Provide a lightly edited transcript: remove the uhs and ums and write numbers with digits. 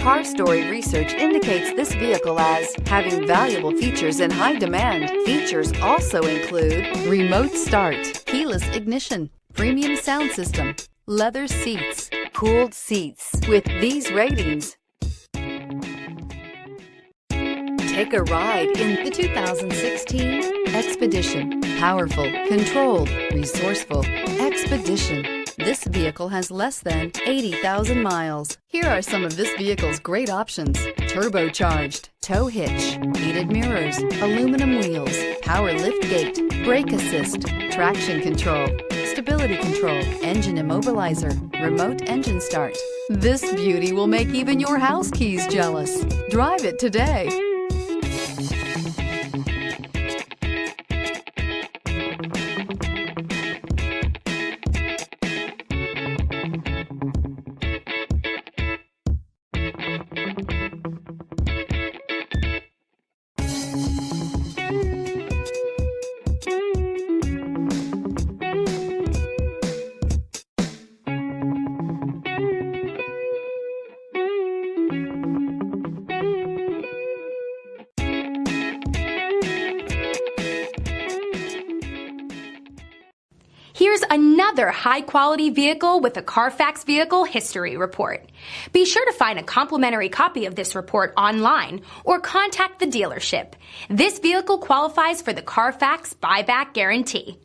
Car Story research indicates this vehicle as having valuable features in high demand. Features also include remote start, keyless ignition, premium sound system, leather seats, cooled seats. With these ratings, take a ride in the 2016 Expedition. Powerful, controlled, resourceful. Expedition. This vehicle has less than 80,000 miles. Here are some of this vehicle's great options: turbocharged, tow hitch, heated mirrors, aluminum wheels, power liftgate, brake assist, traction control, stability control, engine immobilizer, remote engine start. This beauty will make even your house keys jealous. Drive it today. Here's another high-quality vehicle with a Carfax Vehicle History Report. Be sure to find a complimentary copy of this report online or contact the dealership. This vehicle qualifies for the Carfax Buyback Guarantee.